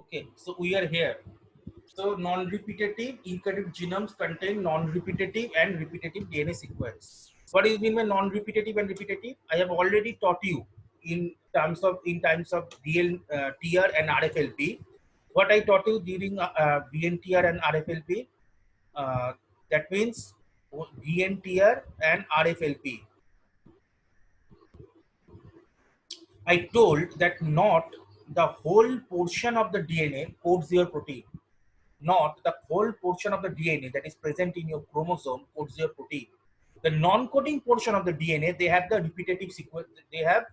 Okay, so we are here. So non-repetitive eukaryotic genomes contain non-repetitive and repetitive DNA sequence. What is mean by non-repetitive and repetitive? I have already taught you in terms of VNTR and RFLP. What I taught you during VNTR and RFLP, uh, that means VNTR and RFLP. I told that not the whole portion of the DNA codes your protein. Not the whole portion of the DNA that is present in your chromosome codes your protein. The non-coding portion of the DNA, they have the repetitive sequence. They have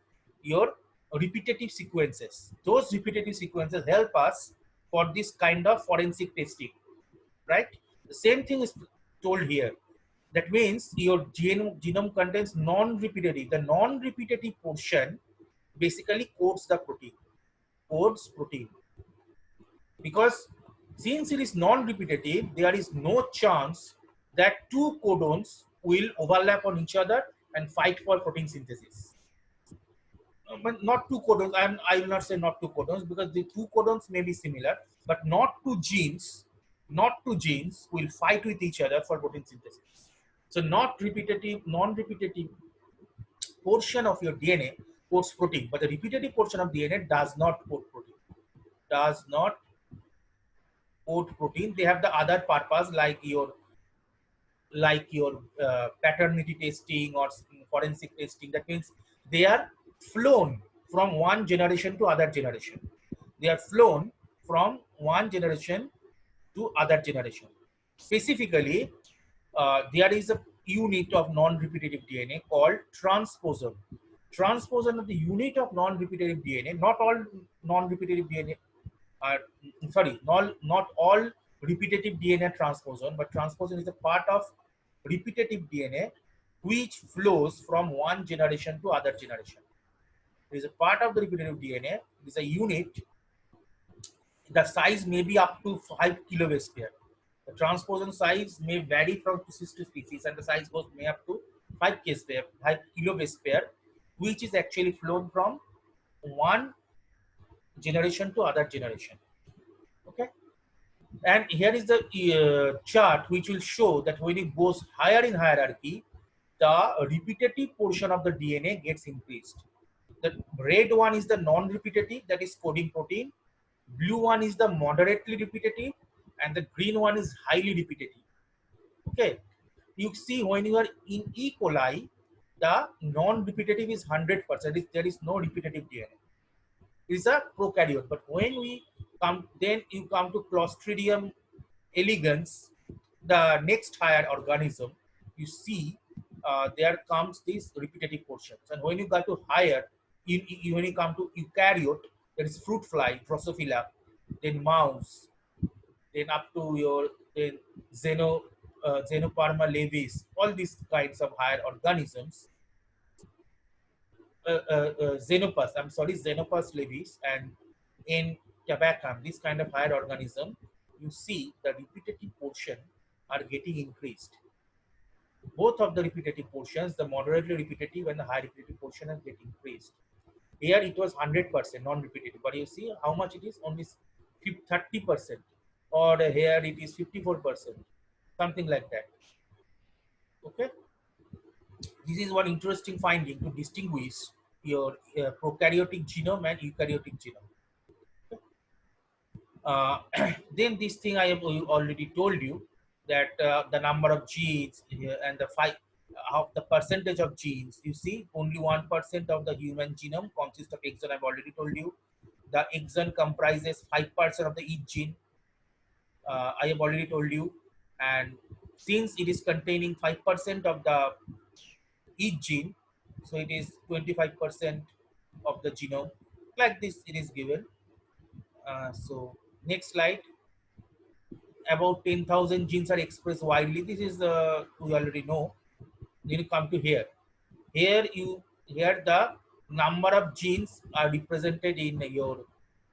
your repetitive sequences. Those repetitive sequences help us for this kind of forensic testing, right? The same thing is told here. That means your genome contains non-repetitive. The non-repetitive portion basically codes the protein, codes protein. Because since it is non-repetitive, there is no chance that two codons will overlap on each other and fight for protein synthesis. But not two codons. I will not say not two codons because the two codons may be similar, but not two genes will fight with each other for protein synthesis. So not repetitive, non-repetitive portion of your DNA codes protein, but the repetitive portion of DNA does not code protein. Does not code protein. They have the other purpose like your paternity testing or forensic testing. That means they are flown from one generation to other generation. They are flown from one generation to other generation. Specifically, there is a unit of non-repetitive DNA called transposon. Transposon of the unit of non-repetitive DNA. Not all non-repetitive DNA are not all repetitive DNA transposon, but transposon is a part of repetitive DNA which flows from one generation to other generation. It is a part of the repetitive DNA. It is a unit. The size may be up to 5 kilobase pair. The transposon size may vary from species to species, and the size goes may up to 5 kilobase pair, which is actually flown from one generation to other generation. Okay. And here is the chart which will show that when it goes higher in hierarchy, the repetitive portion of the DNA gets increased. The red one is the non-repetitive, that is coding protein. Blue one is the moderately repetitive, and the green one is highly repetitive. Okay, you see when you are in E. coli, the non-repetitive is 100%. There is no repetitive DNA. Is a prokaryote. But when we come, then you come to Clostridium elegans, the next higher organism, you see there comes these repetitive portions. And when you go to higher, when you come to eukaryote, there is fruit fly, Drosophila, then mouse, then up to your then Xenoparma levis, all these kinds of higher organisms, Xenopus, I'm sorry, Xenopus levis, and in Tabacum, this kind of higher organism, you see the repetitive portion are getting increased. Both of the repetitive portions, the moderately repetitive and the high repetitive portion, are getting increased. Here it was 100% non-repetitive, but you see how much it is, only 30%, or here it is 54%, something like that. Okay, this is one interesting finding to distinguish your prokaryotic genome and eukaryotic genome. Uh, then this thing I have already told you that the number of genes and how the percentage of genes. You see, only 1% of the human genome consists of exon. I've already told you. The exon comprises 5% of the each gene. I have already told you, and since it is containing 5% of the each gene, so it is 25% of the genome. Like this, it is given. So next slide. About 10,000 genes are expressed widely. This is we already know. Then you come to here. Here the number of genes are represented in your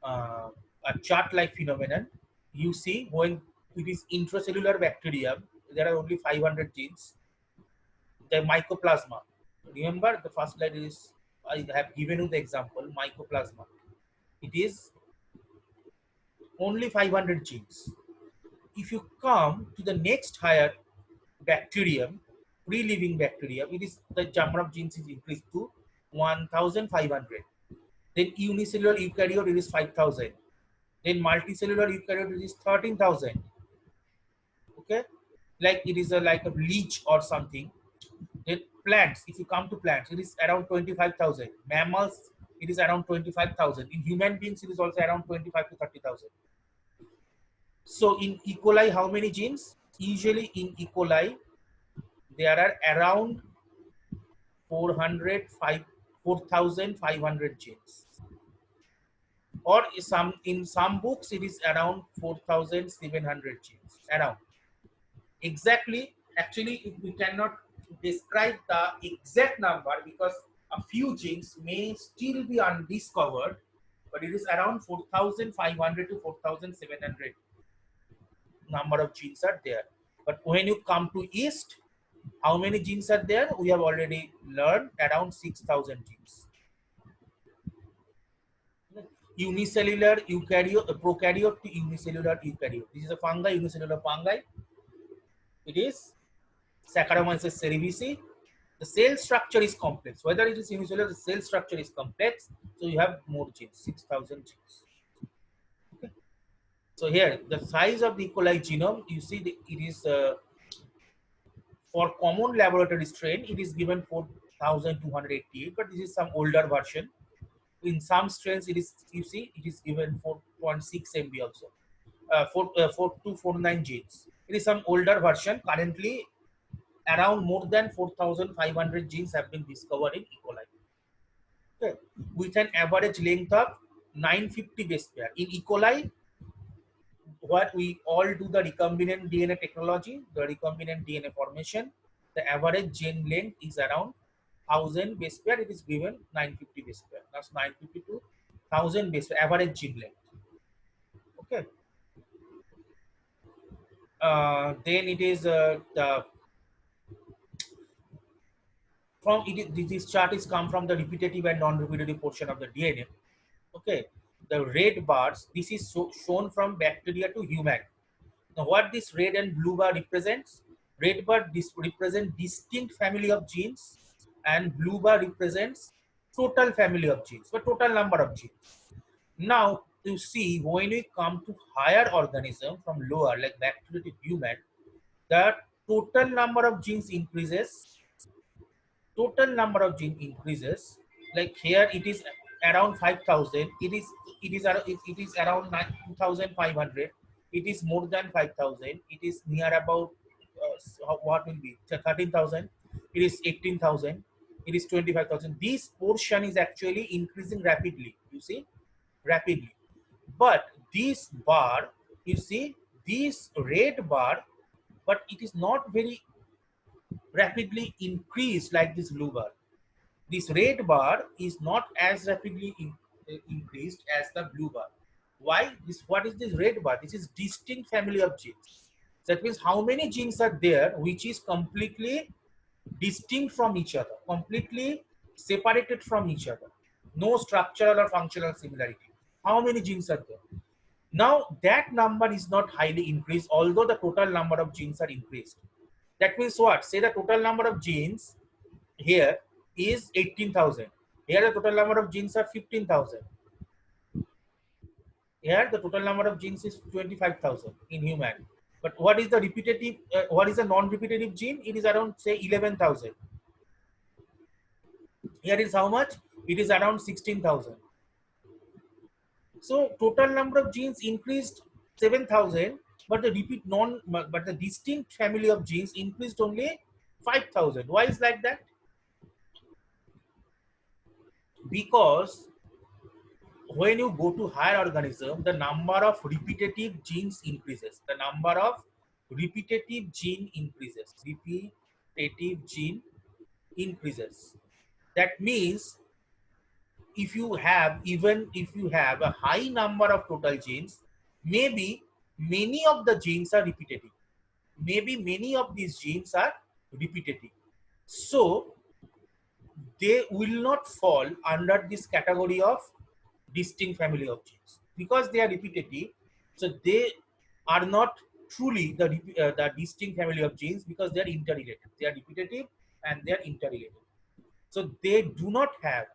a chart-like phenomenon. You see when it is intracellular bacterium, there are only 500 genes. The mycoplasma. Remember the first slide is, I have given you the example, mycoplasma. It is only 500 genes. If you come to the next higher bacterium, free-living bacterium, it is the number of genes is increased to 1,500. Then unicellular eukaryote, it is 5,000. Then multicellular eukaryote, it is 13,000. Okay, like it is a like a leech or something. Then plants, if you come to plants, it is around 25,000. Mammals, it is around 25,000. In human beings, it is also around 25 to 30,000. So in E. coli, how many genes? Usually in E. coli, there are around 4,500 genes. Or in some books, it is around 4,700 genes. Around. Exactly, actually, we cannot describe the exact number because a few genes may still be undiscovered, but it is around 4,500 to 4,700 number of genes are there. But when you come to yeast, how many genes are there? We have already learned around 6,000 genes. Unicellular eukaryote, prokaryote to unicellular eukaryote. This is a fungi, unicellular fungi. It is Saccharomyces cerevisiae. The cell structure is complex. Whether it is unicellular, the cell structure is complex. So you have more genes, 6,000 genes. Okay. So here, the size of the E. coli genome, you see, it is for common laboratory strain, it is given 4,288, but this is some older version. In some strains, it is, you see, it is given 4.6 MB also, 4249 genes. It is some older version. Currently, around more than 4,500 genes have been discovered in E. coli. Okay. With an average length of 950 base pair. In E. coli, what we all do the recombinant DNA technology, the recombinant DNA formation, the average gene length is around 1,000 base pair. It is given 950 base pair. That's 950 to 1,000 base pair, average gene length. Okay. Then it is the from it, this chart is come from the repetitive and non-repetitive portion of the DNA. Okay, the red bars, this is shown from bacteria to human. Now what this red and blue bar represents? Red bar represent distinct family of genes and blue bar represents total family of genes, or total number of genes. Now you see, when we come to higher organism from lower like bacteria to human, the total number of genes increases. Total number of gene increases. Like here it is around 5,000. It is around 2,500. It is more than 5,000. It is near about what will be 13,000. It is 18,000. It is 25,000. This portion is actually increasing rapidly. You see, rapidly. But this bar, you see, this red bar, but it is not very rapidly increased like this blue bar. This red bar is not as rapidly increased as the blue bar. Why? What is this red bar? This is distinct family of genes. That means how many genes are there which is completely distinct from each other, completely separated from each other. No structural or functional similarity. How many genes are there? Now that number is not highly increased, although the total number of genes are increased. That means what? Say the total number of genes here is 18,000. Here the total number of genes are 15,000. Here the total number of genes is 25,000 in human. But what is the repetitive, what is the non-repetitive gene? It is around say 11,000. Here is how much? It is around 16,000. So total number of genes increased 7,000, but but the distinct family of genes increased only 5,000. Why is like that? Because when you go to higher organism, the number of repetitive genes increases. The number of repetitive gene increases. Repetitive gene increases. That means even if you have a high number of total genes, maybe many of the genes are repetitive. Maybe many of these genes are repetitive. So they will not fall under this category of distinct family of genes because they are repetitive. So they are not truly the distinct family of genes because they are interrelated. They are repetitive and they are interrelated. So they do not have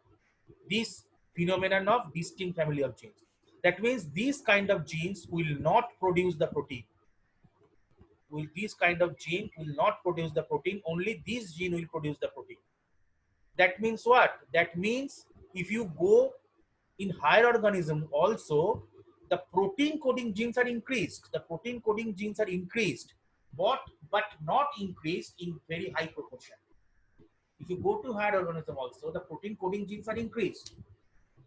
this phenomenon of distinct family of genes. That means these kind of genes will not produce the protein. This kind of gene will not produce the protein. Only this gene will produce the protein. That means what? That means if you go in higher organism also, the protein coding genes are increased. The protein coding genes are increased, but not increased in very high proportion. If you go to higher organism also, the protein coding genes are increased,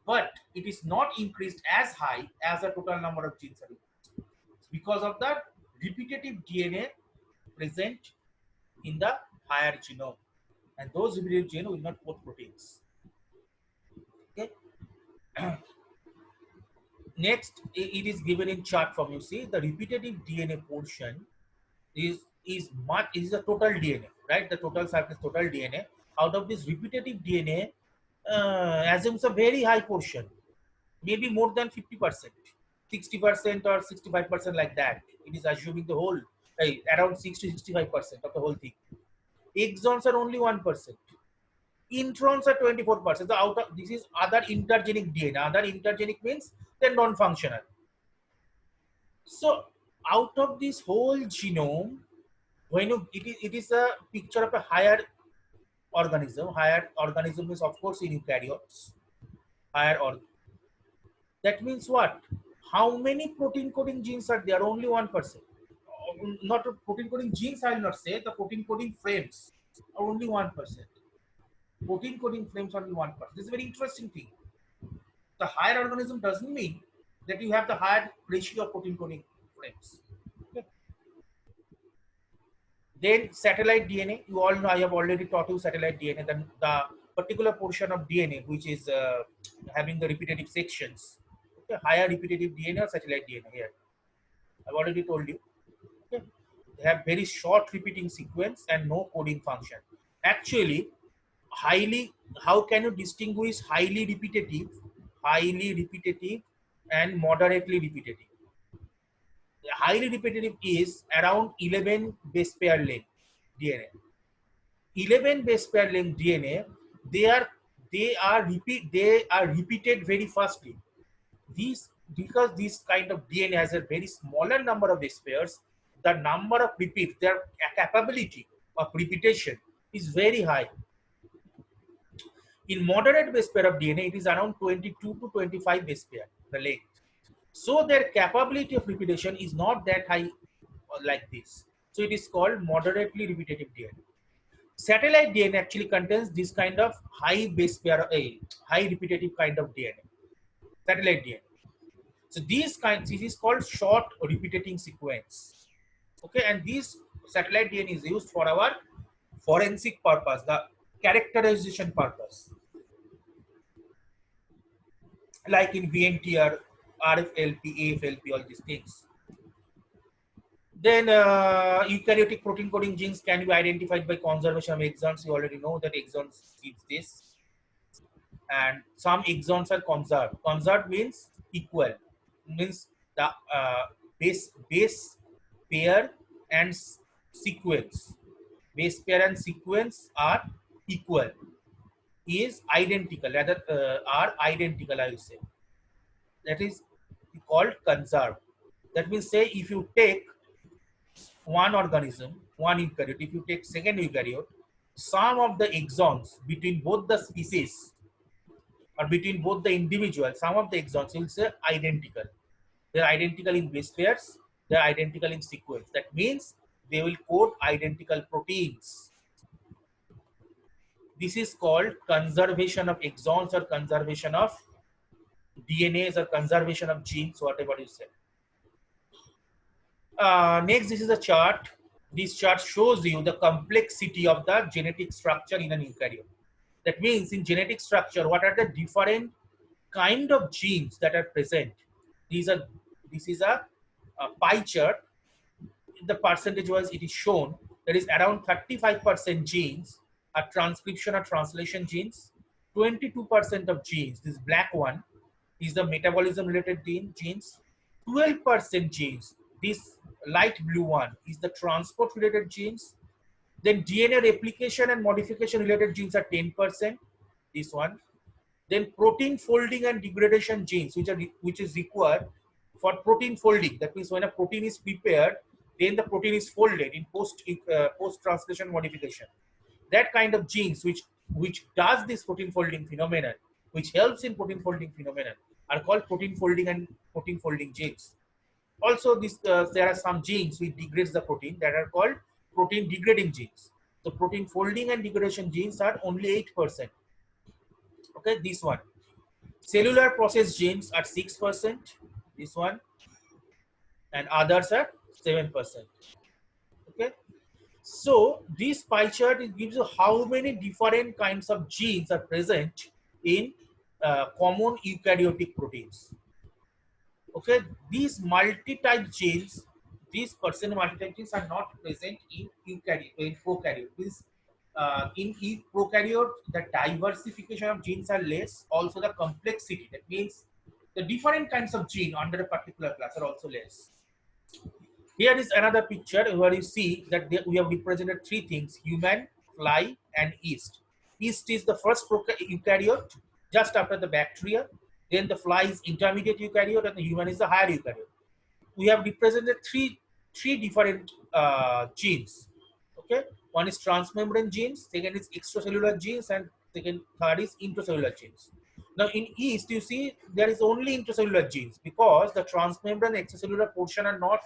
but it is not increased as high as the total number of genes are increased because of the repetitive DNA present in the higher genome, and those repetitive genes will not code proteins. Okay. Next, it is given in chart form. You see the repetitive DNA portion is much is the total DNA, right? The total surface total DNA. Out of this repetitive DNA, assumes a very high portion, maybe more than 50%, 60% or 65% like that. It is assuming the whole around 60-65% of the whole thing. Exons are only 1%. Introns are 24%. The out of this is other intergenic DNA. Other intergenic means they're non-functional. So out of this whole genome, when it is a picture of a higher organism. Higher organism is of course in eukaryotes. Higher org. That means what? How many protein coding genes are there? Only 1%. Not protein coding genes. I will not say the protein coding frames are only 1%. Protein coding frames only 1%. This is a very interesting thing. The higher organism doesn't mean that you have the higher ratio of protein coding frames. Okay. Then satellite DNA, you all know I have already taught you satellite DNA. Then the particular portion of DNA which is having the repetitive sections, okay, higher repetitive DNA or satellite DNA here. I've already told you. Okay. They have very short repeating sequence and no coding function. Actually, highly, how can you distinguish highly repetitive and moderately repetitive? Highly repetitive is around 11 base pair length DNA. 11 base pair length DNA, they are they are repeated very fastly. These because this kind of DNA has a very smaller number of base pairs, the number of repeats, their capability of repetition is very high. In moderate base pair of DNA, it is around 22 to 25 base pair, the length. So their capability of repetition is not that high like this. So it is called moderately repetitive DNA. Satellite DNA actually contains this kind of high base pair, high repetitive kind of DNA. Satellite DNA. So this is called short repeating sequence. Okay, and this satellite DNA is used for our forensic purpose, the characterization purpose, like in VNTR, RFLP, AFLP, all these things. Then eukaryotic protein coding genes can be identified by conservation of exons. You already know that exons gives this, and some exons are conserved. Conserved means equal, means the base pair and sequence. Base pair and sequence are equal, is identical, rather are identical. I will say that is called conserved. That means say if you take one organism, one eukaryote, if you take second eukaryote, some of the exons between both the species or between both the individuals, some of the exons will say identical. They're identical in base pairs, they're identical in sequence. That means they will code identical proteins. This is called conservation of exons or conservation of DNAs or conservation of genes, whatever you say. Next, this is a chart. This chart shows you the complexity of the genetic structure in an eukaryote. That means in genetic structure, what are the different kind of genes that are present? This is a pie chart. The percentage wise it is shown that is around 35% genes are transcription or translation genes. 22% of genes, this black one, is the metabolism related genes. 12% genes, this light blue one, is the transport related genes. Then DNA replication and modification related genes are 10%, this one. Then protein folding and degradation genes, which is required for protein folding. That means when a protein is prepared, then the protein is folded in post translation modification. That kind of genes which does this protein folding phenomenon, which helps in protein folding phenomenon, are called protein folding and protein folding genes. Also, there are some genes which degrades the protein that are called protein degrading genes. So protein folding and degradation genes are only 8%. Okay, this one. Cellular process genes are 6%, this one, and others are 7%. Okay, so this pie chart, it gives you how many different kinds of genes are present in common eukaryotic proteins. Okay, these multi-type genes, these percent multi-type genes are not present in prokaryote. In prokaryote, the diversification of genes are less. Also, the complexity, that means the different kinds of gene under a particular class are also less. Here is another picture where you see that we have represented three things: human, fly, and yeast. Yeast is the first eukaryote, just after the bacteria. Then the fly is intermediate eukaryote, and the human is the higher eukaryote. We have represented three different genes. Okay, one is transmembrane genes, second is extracellular genes, and third is intracellular genes. Now in yeast, you see there is only intracellular genes because the transmembrane extracellular portion are not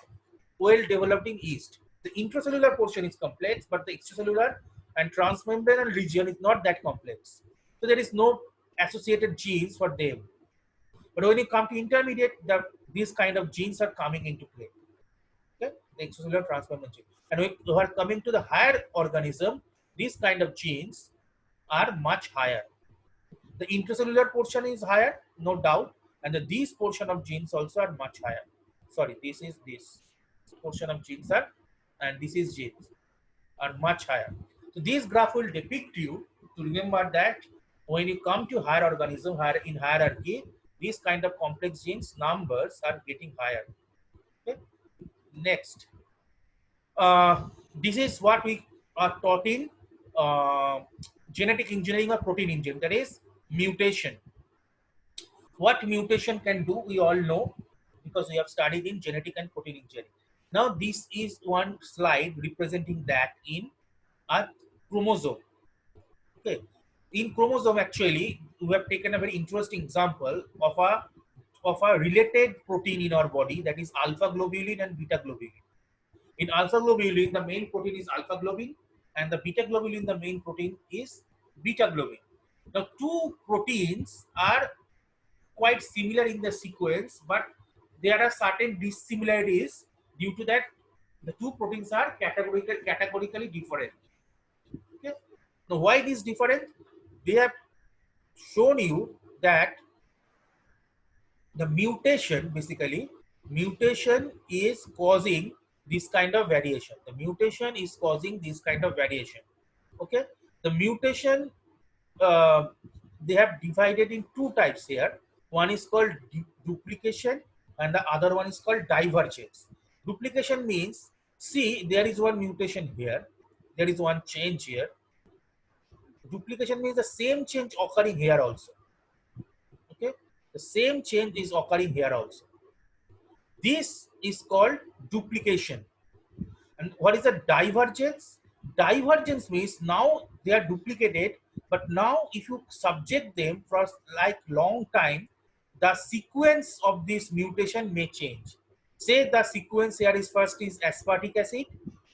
well developed in yeast. The intracellular portion is complex, but the extracellular and transmembrane region is not that complex. So there is no associated genes for them. But when you come to intermediate, these kind of genes are coming into play. Okay, the extracellular transmembrane gene. And when you are coming to the higher organism, these kind of genes are much higher. The intracellular portion is higher, no doubt, and these portion of genes also are much higher. Sorry, this portion of genes are, and this is genes are much higher. So this graph will depict you to remember that when you come to higher organism, higher in hierarchy, these kind of complex genes numbers are getting higher. Okay. Next, this is what we are taught in genetic engineering or protein engineering, that is mutation. What mutation can do, we all know because we have studied in genetic and protein engineering. Now this is one slide representing that in a chromosome. Okay, in chromosome actually we have taken a very interesting example of a related protein in our body, that is alpha globulin and beta globulin. In alpha globulin, the main protein is alpha globin, and the beta globulin, the main protein is beta globin. Now two proteins are quite similar in the sequence, but there are certain dissimilarities due to that the two proteins are categorically different. Okay. Now why it is different? They have shown you that the mutation, basically mutation is causing this kind of variation. The mutation is causing this kind of variation. Okay, the mutation, they have divided in two types here. One is called duplication and the other one is called divergence. Duplication means, see, there is one mutation here, there is one change here. Duplication means the same change occurring here also. Okay, the same change is occurring here also. This is called duplication. And what is a divergence? Divergence means now they are duplicated, but now if you subject them for like long time, the sequence of this mutation may change. Say the sequence here is first is aspartic acid,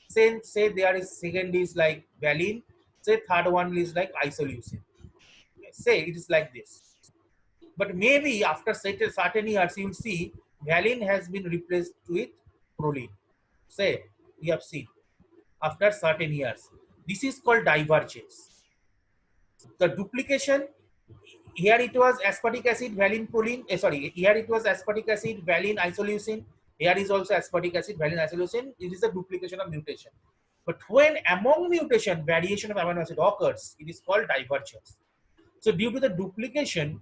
say there is second is like valine, say third one is like isoleucine. Say it is like this. But maybe after certain years, you will see valine has been replaced with proline. Say, we have seen after certain years. This is called divergence. The duplication, here it was aspartic acid, valine, proline. Here it was aspartic acid, valine, isoleucine. Here is also aspartic acid, valine, isoleucine. It is a duplication of mutation. But when among mutation, variation of amino acid occurs, it is called divergence. So due to the duplication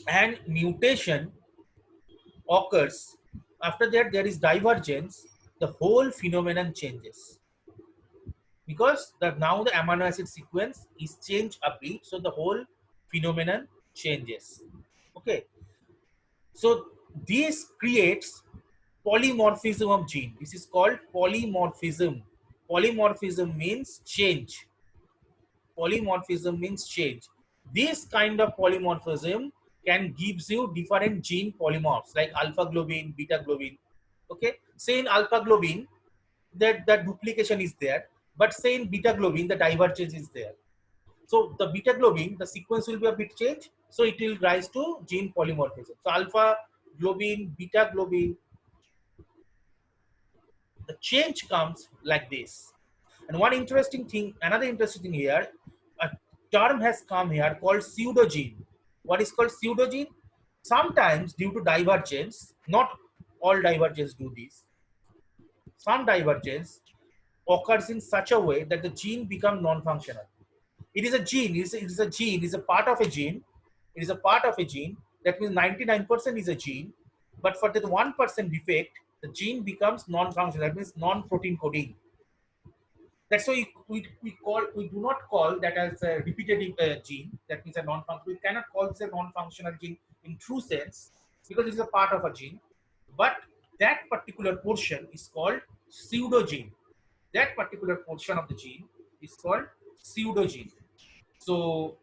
and mutation occurs, after that there is divergence, the whole phenomenon changes. Because now the amino acid sequence is changed a bit, so the whole phenomenon changes. Okay, so this creates polymorphism of gene. This is called polymorphism. Polymorphism means change. Polymorphism means change. This kind of polymorphism can gives you different gene polymorphs like alpha globin, beta globin. Okay, say in alpha globin that the duplication is there, but say in beta globin the divergence is there. So the beta globin, the sequence will be a bit changed, so it will rise to gene polymorphism. So alpha globin, beta globin, the change comes like this. And one interesting thing, another interesting thing here, a term has come here called pseudogene. What is called pseudogene? Sometimes due to divergence, not all divergence do this. Some divergence occurs in such a way that the gene becomes non-functional. It is a gene, it is a gene, it is a part of a gene. It is a part of a gene. That means 99% is a gene. But for that 1% defect, the gene becomes non-functional. That means non-protein coding. That's why we do not call that as a repetitive gene. That means a non-functional. We cannot call this a non-functional gene in true sense because it is a part of a gene. But that particular portion is called pseudogene. That particular portion of the gene is called pseudogene. So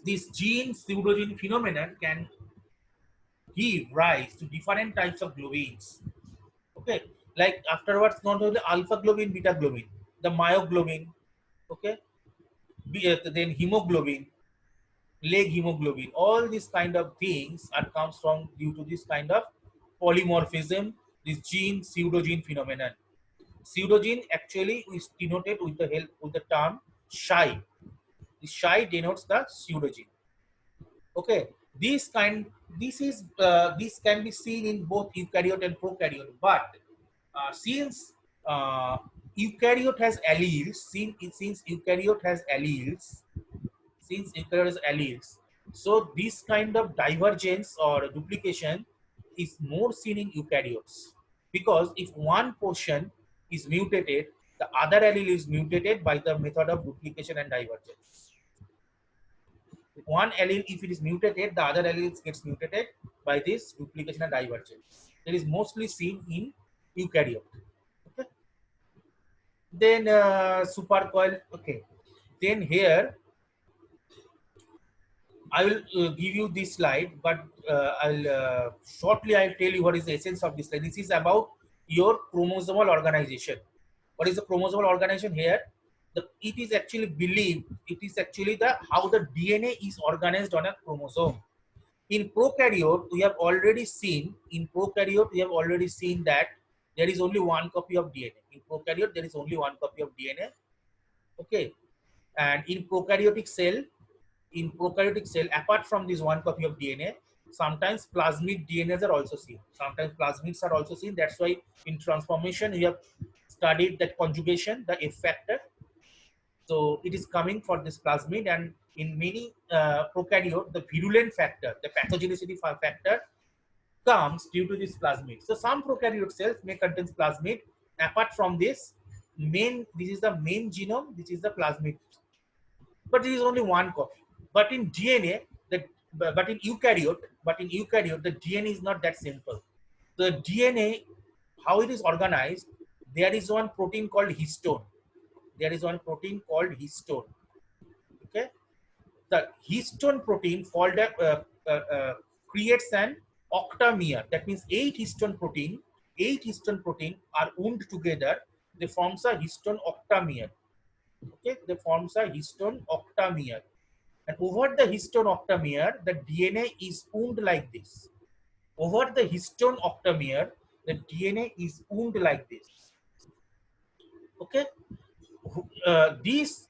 this gene pseudogene phenomenon can give rise to different types of globins. Okay, like afterwards not only alpha globin, beta globin, the myoglobin, okay, then hemoglobin, leg hemoglobin, all these kind of things are comes from due to this kind of polymorphism, this gene pseudogene phenomenon. Pseudogene actually is denoted with the help with the term Shi. The Shi denotes the pseudogene. Okay, this can be seen in both eukaryote and prokaryote, but since eukaryote has alleles, since eukaryote has alleles, so this kind of divergence or duplication is more seen in eukaryotes, because if one portion is mutated, the other allele is mutated by the method of duplication and divergence. One allele, if it is mutated, the other allele gets mutated by this duplication and divergence. It is mostly seen in eukaryote. Okay. Then supercoil. Okay. Then here I will give you this slide, but I'll shortly I'll tell you what is the essence of this slide. This is about your chromosomal organization. What is the chromosomal organization here? It is actually believed, it is actually the how the DNA is organized on a chromosome. In prokaryote, we have already seen that there is only one copy of DNA. In prokaryote, there is only one copy of DNA. Okay, and in prokaryotic cell, apart from this one copy of DNA, sometimes plasmid DNAs are also seen. Sometimes plasmids are also seen. That's why in transformation we have studied that conjugation, the F factor. So it is coming for this plasmid, and in many prokaryote, the virulent factor, the pathogenicity factor comes due to this plasmid. So some prokaryote cells may contain plasmid. Apart from this, this is the main genome, this is the plasmid, but it is only one copy. But in DNA, but in eukaryote, the DNA is not that simple. The DNA, how it is organized, there is one protein called histone. Okay, the histone protein creates an octamer. That means 8 histone protein are wound together. They forms a histone octamer. Okay, they forms a histone octamer. And over the histone octamer, the DNA is wound like this. Over the histone octamer, the DNA is wound like this. Okay, this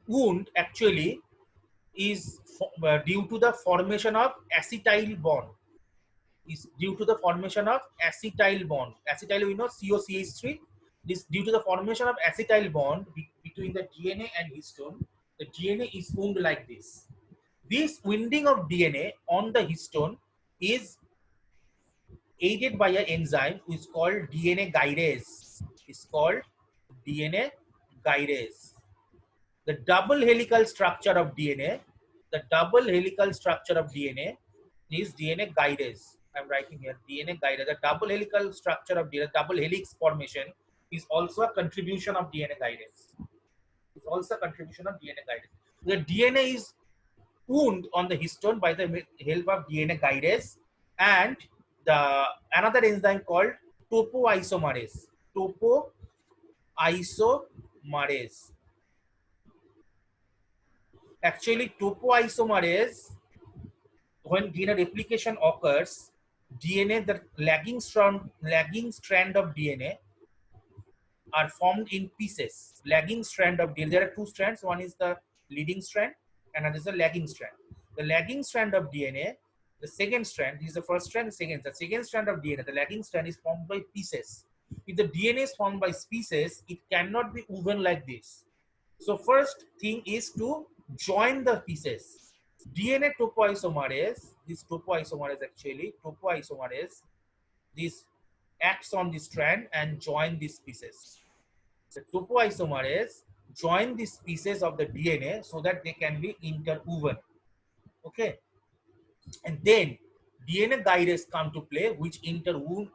wound actually is due to the formation of acetyl bond. Acetyl, we know COCH3. This due to the formation of acetyl bond between the DNA and histone, the DNA is wound like this. This winding of DNA on the histone is aided by an enzyme which is called DNA gyrase. It's called DNA gyrase. The double helical structure of DNA, the double helical structure of DNA is DNA gyrase. I'm writing here DNA gyrase. The double helical structure of DNA, double helix formation is also a contribution of DNA gyrase. It's also a contribution of DNA gyrase. The DNA is wound on the histone by the help of DNA gyrase and the another enzyme called topoisomerase. Topoisomerase. Actually, topoisomerase, when DNA replication occurs, DNA, the lagging strand of DNA are formed in pieces. Lagging strand of DNA. There are two strands. One is the leading strand, and another is the lagging strand. The lagging strand of DNA, the second strand, this is the first strand, the second strand of DNA, the lagging strand is formed by pieces. If the DNA is formed by pieces, it cannot be woven like this. So first thing is to join the pieces. DNA topoisomerase, this topoisomerase, this acts on this strand and join these pieces. The topoisomerase join these pieces of the DNA so that they can be interwoven. Okay, and then DNA gyrase come to play, which interwoven.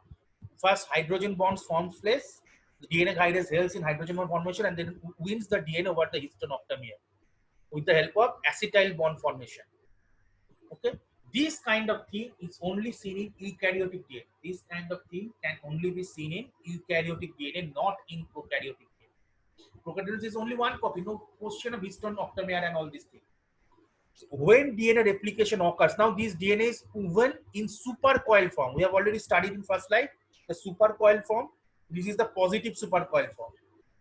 First, hydrogen bonds forms place. The DNA gyrase helps in hydrogen bond formation and then wins the DNA over the histone octamer with the help of acetyl bond formation. Okay, this kind of thing is only seen in eukaryotic DNA. This kind of thing can only be seen in eukaryotic DNA, not in prokaryotic DNA. Prokaryotic is only one copy, no question of histone octamer and all these things. So when DNA replication occurs, now this DNA is woven in supercoil form. We have already studied in first slide the supercoil form. This is the positive supercoil form.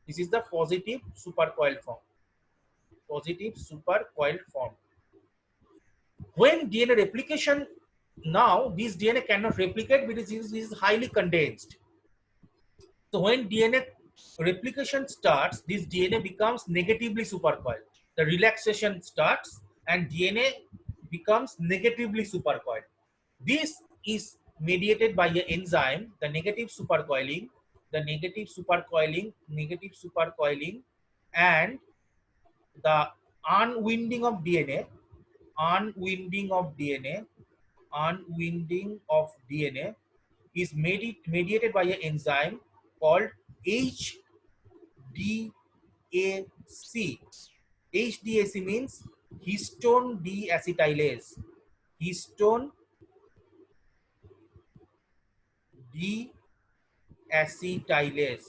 This is the positive supercoil form. Positive supercoil form. When DNA replication, now this DNA cannot replicate because this is highly condensed. So when DNA replication starts, this DNA becomes negatively supercoiled. The relaxation starts and DNA becomes negatively supercoiled. This is mediated by an enzyme, the negative supercoiling, and the unwinding of DNA, unwinding of DNA is mediated by an enzyme called HDAC. HDAC means histone deacetylase. Histone deacetylase.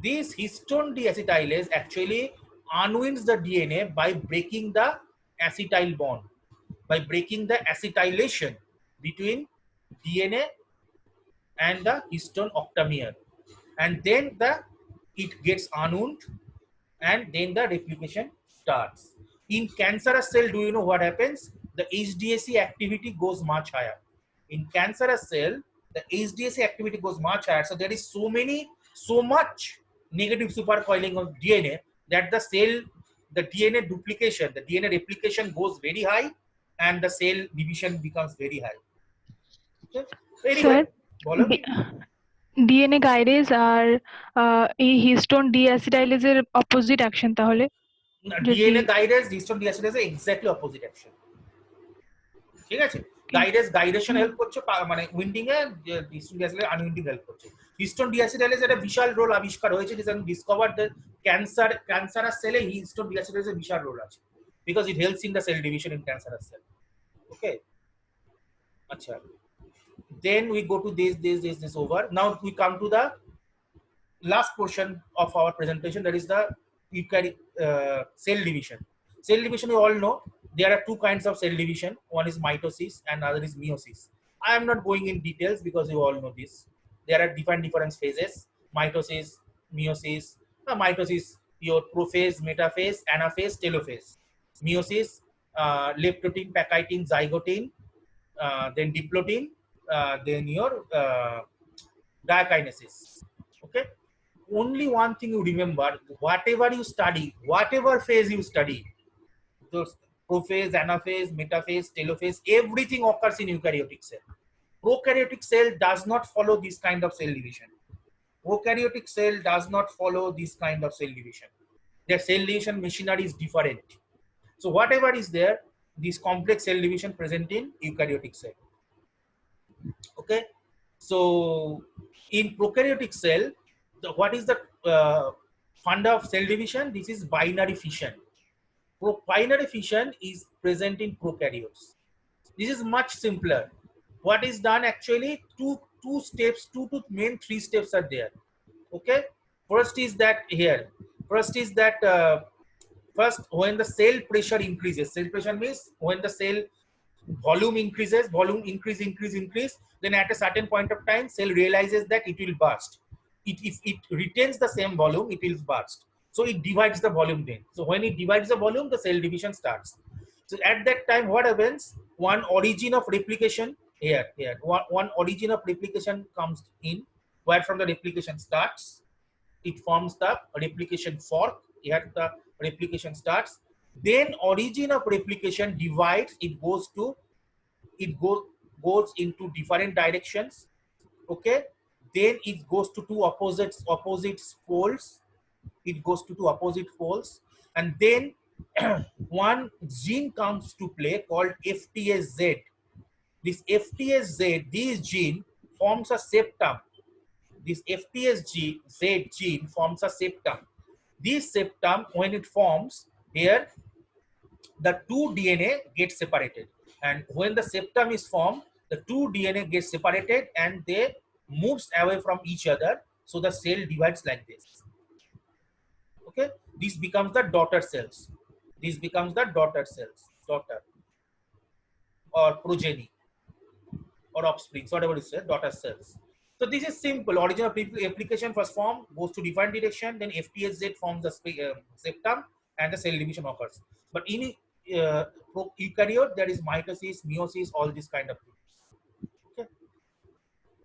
This histone deacetylase actually unwinds the DNA by breaking the acetyl bond, by breaking the acetylation between DNA and the histone octamer, and then it gets unwound, and then the replication starts. In cancerous cell, do you know what happens? The HDAC activity goes much higher. In cancerous cell, the HDAC activity goes much higher. So there is so much negative supercoiling of DNA that the DNA duplication, the DNA replication goes very high, and the cell division becomes very high. Okay? So anyway, DNA gyrase আর এই histone ডিঅ্যাসিটাইলেজের opposite action তাহলে DNA gyrase histone deacetylase exactly opposite action ঠিক আছে gyration help করছে মানে winding এ histone deacetylase unwinding help করছে হিস্টোন ডিঅ্যাসিটাইলেজ একটা বিশাল রোল আবিষ্কার হয়েছে যেটা ডিসকভার দ্য ক্যান্সারাস সেলে হিস্টোন ডিঅ্যাসিটাইলেজের বিশাল রোল আছে because it helps in the cell division in cancerous cell okay আচ্ছা then we go to this over. Now we come to the last portion of our presentation, that is the cell division. Cell division, you all know there are two kinds of cell division. One is mitosis and other is meiosis. I am not going in details because you all know this. There are different phases: mitosis, meiosis. Mitosis, your prophase, metaphase, anaphase, telophase. Meiosis, leptotin, pachytin, zygotin, then diplotin, then your diakinesis. Okay. Only one thing you remember: whatever you study, whatever phase you study, those prophase, anaphase, metaphase, telophase, everything occurs in eukaryotic cell. Prokaryotic cell does not follow this kind of cell division. Prokaryotic cell does not follow this kind of cell division. Their cell division machinery is different. So whatever is there, this complex cell division present in eukaryotic cell. Okay. So in prokaryotic cell, what is the funda of cell division? This is binary fission. Binary fission is present in prokaryotes. This is much simpler. What is done actually? Two steps, two to main three steps are there. Okay. First is that here. First is that first when the cell pressure increases. Cell pressure means when the cell volume increases, volume increase. Then at a certain point of time, cell realizes that it will burst. If it retains the same volume, it will burst. So it divides the volume then. So when it divides the volume, the cell division starts. So at that time, what happens? One origin of replication here. One origin of replication comes in, where from the replication starts. It forms the replication fork. Here the replication starts. Then origin of replication divides. It goes into different directions. Okay. Then it goes to two opposite poles. It goes to two opposite poles, and then one gene comes to play called FTSZ. This FTSZ, this gene forms a septum. This FTSZ gene forms a septum. This septum, when it forms, here the two DNA get separated, and when the septum is formed, the two DNA get separated and they moves away from each other. So the cell divides like this. Okay, this becomes the daughter cells. This becomes the daughter cells, daughter or progeny or offspring, whatever you say, daughter cells. So this is simple. Origin of application first form goes to different direction, then FTSZ forms the septum and the cell division occurs. But in eukaryote, there is mitosis, meiosis, all this kind of things. Okay.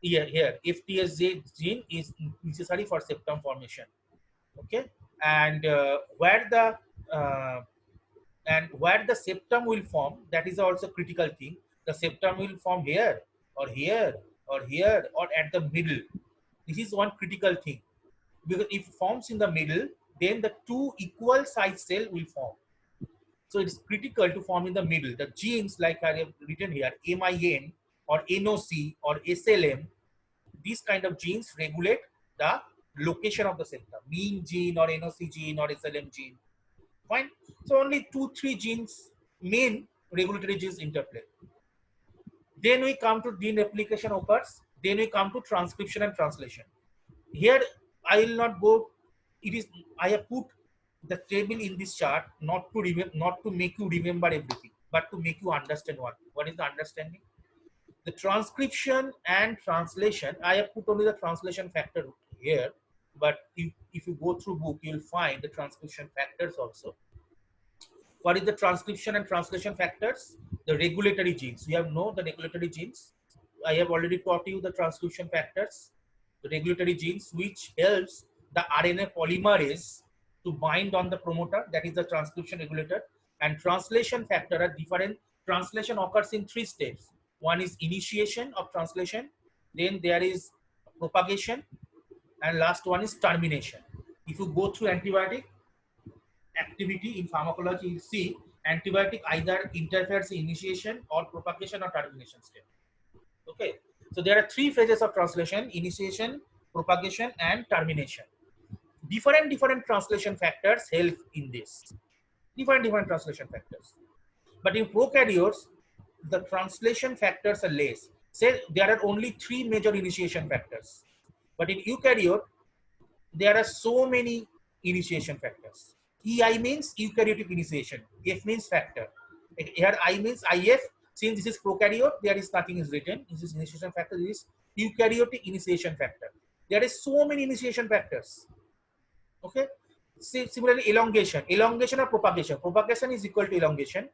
Here FTSZ gene is necessary for septum formation. Okay, and where the septum will form, that is also critical thing. The septum will form here or here or here or at the middle. This is one critical thing, because if it forms in the middle, then the two equal size cell will form. So it is critical to form in the middle. The genes, like I have written here, MIN or NOC or SLM, these kind of genes regulate the location of the septum. Mean gene or NOC gene or SLM gene. Fine. So only 2-3 genes, main regulatory genes interplay. Then we come to gene replication occurs. Then we come to transcription and translation. Here I will not go. I have put the table in this chart not to make you remember everything, but to make you understand what is the understanding. The transcription and translation, I have put only the translation factor here, but if you go through book, you'll find the transcription factors also. What is the transcription and translation factors? The regulatory genes. You have known the regulatory genes. I have already taught you the transcription factors, the regulatory genes, which helps the RNA polymerase to bind on the promoter, that is the transcription regulator. And translation factor are different. Translation occurs in 3 steps. One is initiation of translation, then there is propagation, and last one is termination. If you go through antibiotic activity in pharmacology, you see antibiotic either interferes in initiation or propagation or termination step. Okay, so there are 3 phases of translation: initiation, propagation, and termination. Different translation factors help in this. Different translation factors. But in prokaryotes, the translation factors are less. Say there are only 3 major initiation factors. But in eukaryote, there are so many initiation factors. EI means eukaryotic initiation. F means factor. Here I means IF. Since this is prokaryote, there is nothing is written. This is initiation factor. This is eukaryotic initiation factor. There is so many initiation factors. Okay. Similarly, elongation. Elongation or propagation. Propagation is equal to elongation.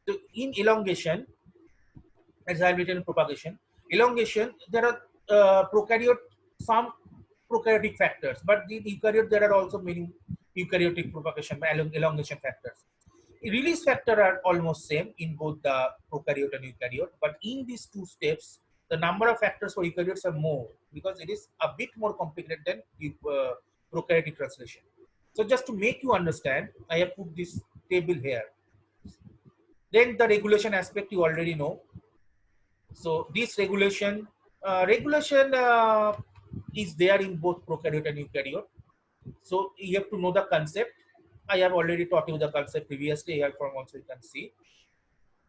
So in elongation, as I have written in propagation, Elongation, there are prokaryote, some prokaryotic factors, but in eukaryote there are also many eukaryotic propagation elongation factors. Release factor are almost same in both the prokaryote and eukaryote, but in these two steps, the number of factors for eukaryotes are more because it is a bit more complicated than prokaryotic translation. So just to make you understand, I have put this table here. Then the regulation aspect you already know. So this regulation is there in both prokaryote and eukaryote. So you have to know the concept. I have already taught you the concept previously. Here from also you can see.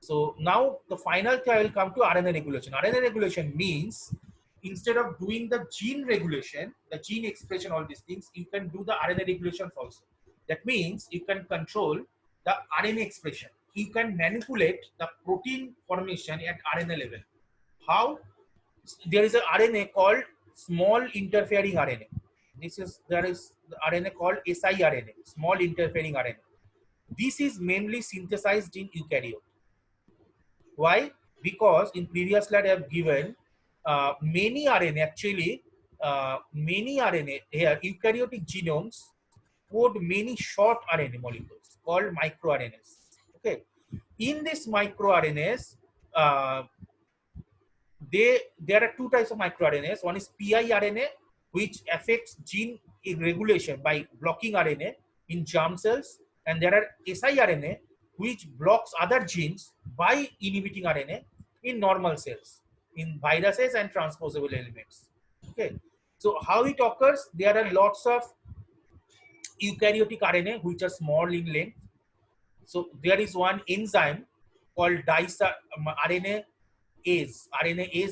So now the final thing I will come to RNA regulation. RNA regulation means instead of doing the gene regulation, the gene expression, all these things, you can do the RNA regulations also. That means you can control the RNA expression. You can manipulate the protein formation at RNA level. How? There is a RNA called small interfering RNA. There is the RNA called siRNA, small interfering RNA. This is mainly synthesized in eukaryote. Why? Because in previous slide I have given many RNA actually many RNA here eukaryotic genomes code many short RNA molecules called microRNAs. Okay, in this microRNAs, uh, there are two types of microRNAs. One is piRNA, which affects gene regulation by blocking RNA in germ cells, and there are siRNA, which blocks other genes by inhibiting RNA in normal cells, in viruses and transposable elements. Okay, so how it occurs? There are lots of eukaryotic RNA which are small in length. So there is one enzyme called RNase.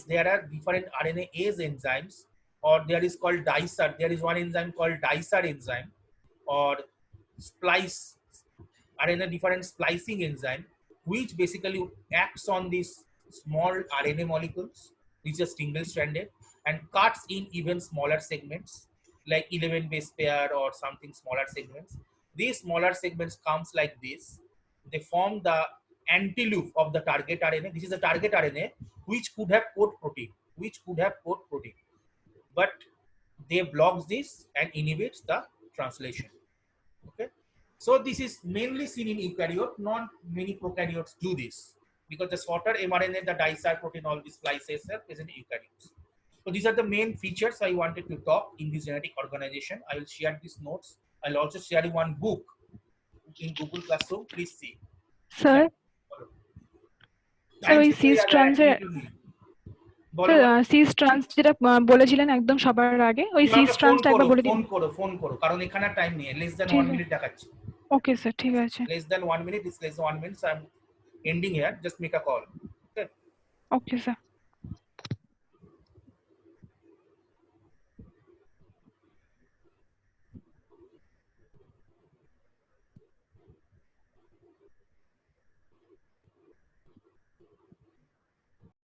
There are different RNase enzymes, or there is called dicer. There is one enzyme called dicer enzyme, or splice RNA different splicing enzyme, which basically acts on these small RNA molecules, which are single stranded, and cuts in even smaller segments, like 11 base pair or something smaller segments. These smaller segments comes like this. They form the anti-loop of the target RNA. This is a target RNA which could have code protein, but they blocks this and inhibits the translation. Okay, so this is mainly seen in eukaryote. Not many prokaryotes do this because the shorter mRNA, the dicer protein, all these splices are present in eukaryotes. So these are the main features I wanted to talk in this genetic organization. I will share these notes. I'll also share one book in Google Classroom. Please see. Sir sir Time ওই শেষ হয়ে cis যাবে, এক ট্রান্সের মিনিটও নেই। বলো sir বলো। Cis trans যেটা বলেছিলেন একদম সবার আগে ওই তুমি সিস আমাকে ট্রান্সটা একবার বলে দিন। ফোন করো, কারণ এখানে টাইম নেই, লেস দ্যান ঠিক 1 আছে, মিনিট দেখাচ্ছে। ওকে স্যার, ঠিক আছে, Less than 1 minute, it's less than 1 minute, so I'm ending here. Just make a call. Okay. Okay sir.